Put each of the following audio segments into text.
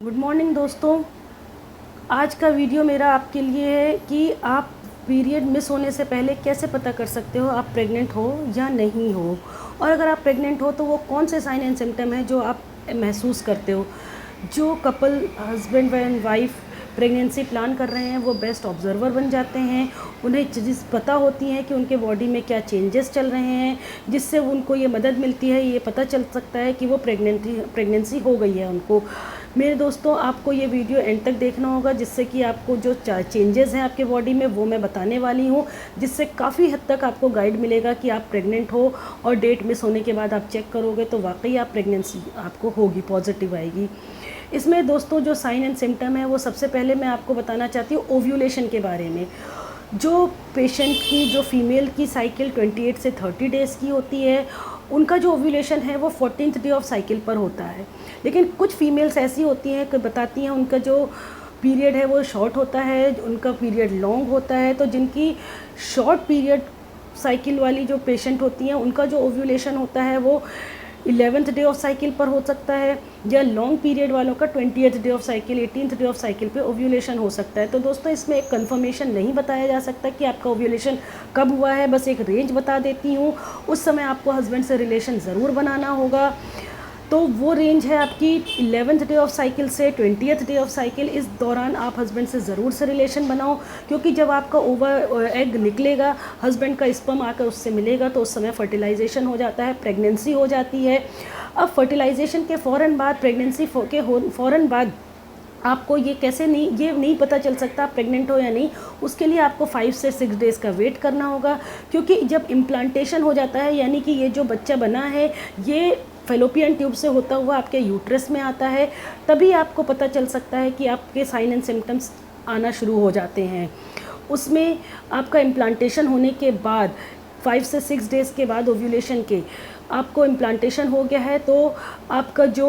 Good morning दोस्तों। आज का वीडियो मेरा आपके लिए है कि आप पीरियड मिस होने से पहले कैसे पता कर सकते हो आप प्रेग्नेंट हो या नहीं हो, और अगर आप प्रेग्नेंट हो तो वो कौन से साइन एंड सिम्टम हैं जो आप महसूस करते हो। जो couple husband and wife pregnancy plan कर रहे हैं वो बेस्ट ऑब्जर्वर बन जाते हैं। उन्हें चीज़ पता होती है कि उनके बॉडी में क्या चेंजेस चल रहे हैं, जिससे उनको ये मदद मिलती है, ये पता चल सकता है कि वो प्रेगनेंसी हो गई है उनको। मेरे दोस्तों, आपको ये वीडियो एंड तक देखना होगा, जिससे कि आपको जो चेंजेस हैं आपके बॉडी में वो मैं बताने वाली हूँ, जिससे काफ़ी हद तक आपको गाइड मिलेगा कि आप प्रेग्नेंट हो। और डेट मिस होने के बाद आप चेक करोगे तो वाकई आप प्रेगनेंसी आपको होगी, पॉजिटिव आएगी। इसमें दोस्तों जो साइन एंड सिम्टम है वो सबसे पहले मैं आपको बताना चाहती हूँ ओव्यूलेशन के बारे में। जो पेशेंट की, जो फीमेल की साइकिल 28 से 30 डेज़ की होती है, उनका जो ओव्यूलेशन है वो 14th डे ऑफ साइकिल पर होता है। लेकिन कुछ फीमेल्स ऐसी होती हैं कि बताती हैं उनका जो पीरियड है वो शॉर्ट होता है, उनका पीरियड लॉन्ग होता है। तो जिनकी शॉर्ट पीरियड साइकिल वाली जो पेशेंट होती हैं उनका जो ओव्यूलेशन होता है वो 11th डे ऑफ साइकिल पर हो सकता है, या लॉन्ग पीरियड वालों का 20th day of cycle, 18th day of cycle पे ओव्यूलेशन हो सकता है। तो दोस्तों इसमें एक कंफर्मेशन नहीं बताया जा सकता कि आपका ओव्यूलेशन कब हुआ है, बस एक रेंज बता देती हूँ। उस समय आपको हस्बैंड से रिलेशन ज़रूर बनाना होगा। तो वो रेंज है आपकी 11th डे ऑफ साइकिल से 20th डे ऑफ साइकिल। इस दौरान आप हस्बैंड से ज़रूर से रिलेशन बनाओ, क्योंकि जब आपका ओवर एग निकलेगा, हस्बैंड का स्पर्म आकर उससे मिलेगा, तो उस समय फर्टिलाइजेशन हो जाता है, प्रेगनेंसी हो जाती है। अब फर्टिलाइजेशन के फ़ौरन बाद, प्रेगनेंसी के फ़ौरन बाद आपको ये नहीं पता चल सकता आप प्रेग्नेंट हो या नहीं। उसके लिए आपको 5 से 6 डेज़ का वेट करना होगा, क्योंकि जब इम्प्लांटेशन हो जाता है, यानी कि ये जो बच्चा बना है ये फेलोपियन ट्यूब से होता हुआ आपके यूट्रस में आता है, तभी आपको पता चल सकता है कि आपके साइन एंड सिम्टम्स आना शुरू हो जाते हैं। उसमें आपका इम्प्लांटेशन होने के बाद 5 से 6 डेज़ के बाद ओव्यूलेशन के आपको इम्प्लांटेशन हो गया है, तो आपका जो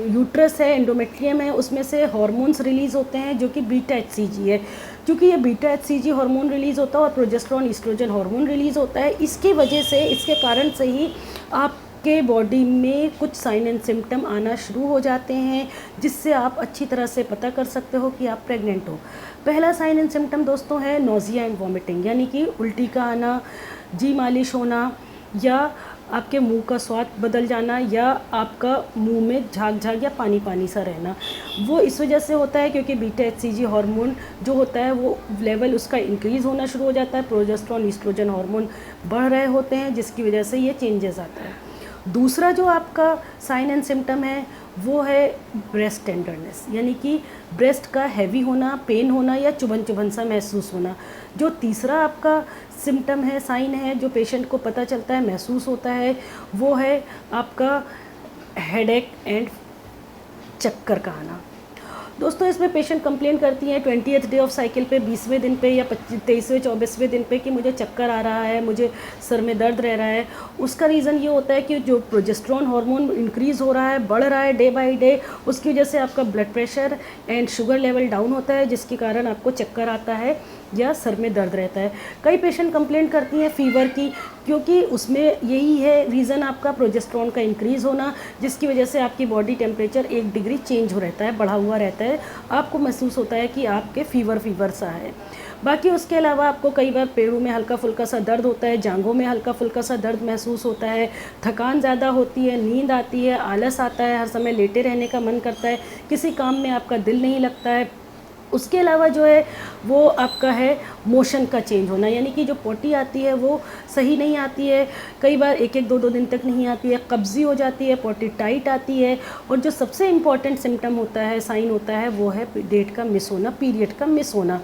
यूट्रस है, एंडोमेट्रियम है, उसमें से हार्मोन्स रिलीज़ होते हैं जो कि बीटा HCG है। क्योंकि ये बीटा HCG हार्मोन रिलीज़ होता है और प्रोजेस्टेरोन ईस्ट्रोजन हार्मोन रिलीज़ होता है, इसकी वजह से, इसके कारण से ही आपके बॉडी में कुछ साइन एंड सिम्टम आना शुरू हो जाते हैं, जिससे आप अच्छी तरह से पता कर सकते हो कि आप प्रेग्नेंट हो। पहला साइन एंड सिम्टम दोस्तों है नोज़िया एंड वॉमिटिंग, यानी कि उल्टी का आना, जी मालिश होना, या आपके मुंह का स्वाद बदल जाना, या आपका मुंह में झाग या पानी पानी सा रहना। वो इस वजह से होता है क्योंकि बीटा HCG हार्मोन जो होता है वो लेवल उसका इंक्रीज़ होना शुरू हो जाता है, प्रोजेस्टेरोन ईस्ट्रोजन हार्मोन बढ़ रहे होते हैं, जिसकी वजह से ये चेंजेस आता है। दूसरा जो आपका साइन एंड सिम्टम है वो है ब्रेस्ट टेंडरनेस, यानी कि ब्रेस्ट का हैवी होना, पेन होना या चुभन चुभन सा महसूस होना। जो तीसरा आपका सिम्टम है, साइन है, जो पेशेंट को पता चलता है, महसूस होता है, वो है आपका हेडेक एंड चक्कर का आना। दोस्तों इसमें पेशेंट कंप्लेन करती हैं 20th डे ऑफ साइकिल पे, 20वें दिन पे या 23वें 24वें दिन पे कि मुझे चक्कर आ रहा है, मुझे सर में दर्द रह रहा है। उसका रीज़न ये होता है कि जो प्रोजेस्टेरोन हार्मोन इंक्रीज़ हो रहा है, बढ़ रहा है डे बाय डे, उसकी वजह से आपका blood pressure and sugar level down होता है, जिसके कारण आपको चक्कर आता है या सर में दर्द रहता है। कई पेशेंट कंप्लेन करती हैं फीवर की, क्योंकि उसमें यही है रीज़न आपका प्रोजेस्टेरोन का इंक्रीज़ होना, जिसकी वजह से आपकी बॉडी टेम्परेचर 1 डिग्री चेंज हो रहता है, बढ़ा हुआ रहता है, आपको महसूस होता है कि आपके फीवर सा है। बाकी उसके अलावा आपको कई बार पैरों में हल्का फुल्का सा दर्द होता है, जांघों में हल्का फुल्का सा दर्द महसूस होता है, थकान ज़्यादा होती है, नींद आती है, आलस आता है, हर समय लेटे रहने का मन करता है, किसी काम में आपका दिल नहीं लगता है। उसके अलावा जो है वो आपका है मोशन का चेंज होना, यानी कि जो पोटी आती है वो सही नहीं आती है, कई बार 1-1 2-2 दिन तक नहीं आती है, कब्जी हो जाती है, पोटी टाइट आती है। और जो सबसे इम्पॉर्टेंट सिम्टम होता है, साइन होता है, वो है डेट का मिस होना, पीरियड का मिस होना।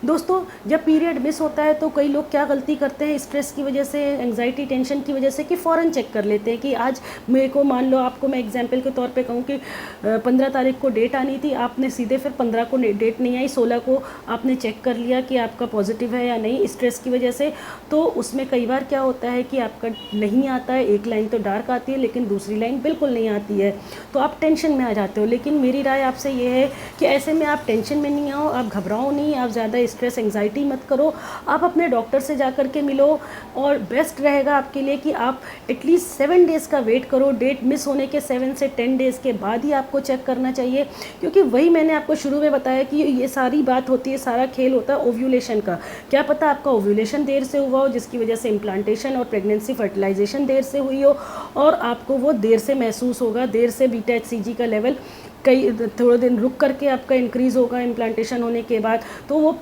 दोस्तों जब पीरियड मिस होता है तो कई लोग क्या गलती करते हैं, स्ट्रेस की वजह से, एंग्जाइटी, टेंशन की वजह से, कि फ़ौरन चेक कर लेते हैं कि आज मेरे को, मान लो आपको मैं एग्जांपल के तौर पे कहूँ कि 15 तारीख को डेट आनी थी, आपने सीधे फिर 15 को डेट नहीं आई, 16 को आपने चेक कर लिया कि आपका पॉजिटिव है या नहीं, स्ट्रेस की वजह से। तो उसमें कई बार क्या होता है कि आपका नहीं आता है, एक लाइन तो डार्क आती है लेकिन दूसरी लाइन बिल्कुल नहीं आती है, तो आप टेंशन में आ जाते हो। लेकिन मेरी राय आपसे ये है कि ऐसे में आप टेंशन में नहीं आओ, आप घबराओ नहीं, आप ज़्यादा स्ट्रेस एंजाइटी मत करो, आप अपने डॉक्टर से जा कर के मिलो। और बेस्ट रहेगा आपके लिए कि आप एटलीस्ट 7 डेज़ का वेट करो। डेट मिस होने के 7 से 10 डेज़ के बाद ही आपको चेक करना चाहिए, क्योंकि वही मैंने आपको शुरू में बताया कि ये सारी बात होती है, सारा खेल होता है ओव्यूलेशन का। क्या पता आपका ओव्यूलेशन देर से हुआ हो, जिसकी वजह से इम्प्लांटेशन और प्रेगनेंसी फर्टिलाइजेशन देर से हुई हो, और आपको वो देर से महसूस होगा, देर से बीटा HCG का लेवल कई थोड़े दिन रुक करके आपका इंक्रीज़ होगा इम्प्लांटेशन होने के बाद। तो वो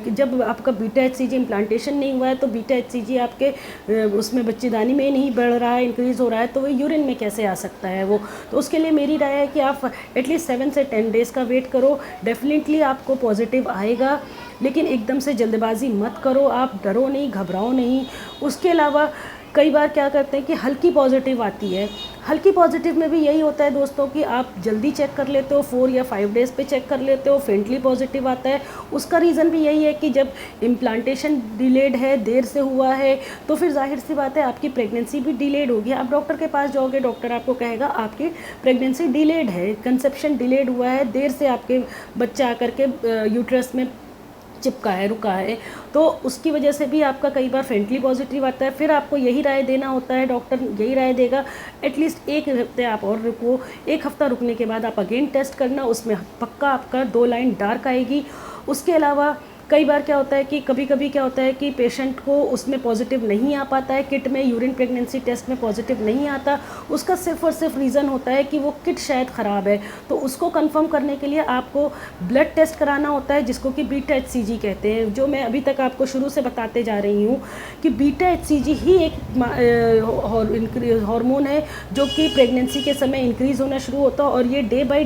जब आपका बीटा HCG इम्प्लांटेशन नहीं हुआ है तो बीटा HCG आपके उसमें बच्चेदानी में नहीं बढ़ रहा है, इंक्रीज़ हो रहा है, तो वो यूरिन में कैसे आ सकता है वो। तो उसके लिए मेरी राय है कि आप एटलीस्ट 7 से 10 डेज़ का वेट करो, डेफिनेटली आपको पॉजिटिव आएगा। लेकिन एकदम से जल्दबाजी मत करो, आप डरो नहीं, घबराओ नहीं। उसके अलावा कई बार क्या करते हैं कि हल्की पॉजिटिव आती है। हल्की पॉजिटिव में भी यही होता है दोस्तों कि आप जल्दी चेक कर लेते हो, 4 या 5 डेज़ पे चेक कर लेते हो, फेंटली पॉजिटिव आता है। उसका रीज़न भी यही है कि जब इम्प्लांटेशन डिलेड है, देर से हुआ है, तो फिर जाहिर सी बात है आपकी प्रेगनेंसी भी डिलेड होगी। आप डॉक्टर के पास जाओगे, डॉक्टर आपको कहेगा आपकी प्रेगनेंसी डिलेड है, कंसेप्शन डिलेड हुआ है, देर से आपके बच्चा आकर के यूट्रस में चिपका है, रुका है, तो उसकी वजह से भी आपका कई बार फेंटली पॉजिटिव आता है। फिर आपको यही राय देना होता है, डॉक्टर यही राय देगा एटलीस्ट 1 हफ्ते आप और रुको। 1 हफ्ता रुकने के बाद आप अगेन टेस्ट करना, उसमें पक्का आपका 2 लाइन डार्क आएगी। उसके अलावा कई बार क्या होता है कि कभी कभी क्या होता है कि पेशेंट को उसमें पॉजिटिव नहीं आ पाता है, किट में यूरिन प्रेगनेंसी टेस्ट में पॉजिटिव नहीं आता। उसका सिर्फ और सिर्फ रीज़न होता है कि वो किट शायद ख़राब है। तो उसको कंफर्म करने के लिए आपको ब्लड टेस्ट कराना होता है, जिसको कि बीटा HCG कहते हैं, जो मैं अभी तक आपको शुरू से बताते जा रही हूँ कि बीटा HCG ही एक हार्मोन है जो कि प्रेगनेंसी के समय इंक्रीज़ होना शुरू होता है, और ये डे बाय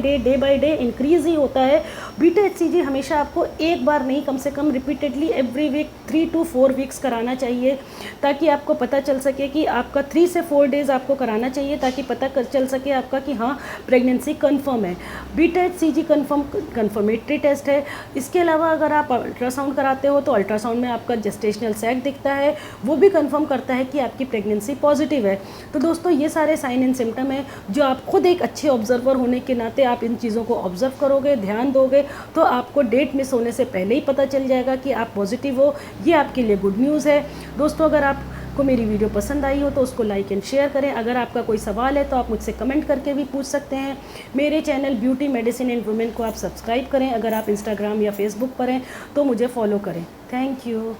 डे इंक्रीज़ ही होता है। बीटा HCG हमेशा आपको एक बार नहीं, कम से कम repeatedly every week 3 to 4 weeks कराना चाहिए, ताकि आपको पता चल सके कि आपका 3 से 4 डेज़ आपको कराना चाहिए, ताकि पता चल सके आपका कि हाँ प्रेगनेंसी कंफर्म है। बीटा HCG कंफर्मेटरी टेस्ट है। इसके अलावा अगर आप अल्ट्रासाउंड कराते हो तो अल्ट्रासाउंड में आपका जेस्टेशनल सैग दिखता है, वो भी कंफर्म करता है कि आपकी प्रेगनेंसी पॉजिटिव है। तो दोस्तों ये सारे साइन एंड सिम्टम है जो आप खुद एक अच्छे ऑब्जर्वर होने के नाते आप इन चीज़ों को ऑब्जर्व करोगे, ध्यान दोगे, तो आपको डेट मिस होने से पहले ही पता चल जाएगा कि आप पॉजिटिव हो। ये आपके लिए गुड न्यूज़ है दोस्तों। अगर आपको मेरी वीडियो पसंद आई हो तो उसको लाइक एंड शेयर करें। अगर आपका कोई सवाल है तो आप मुझसे कमेंट करके भी पूछ सकते हैं। मेरे channel beauty medicine and women को आप सब्सक्राइब करें। अगर आप इंस्टाग्राम या फेसबुक पर हैं तो मुझे फॉलो करें। Thank you.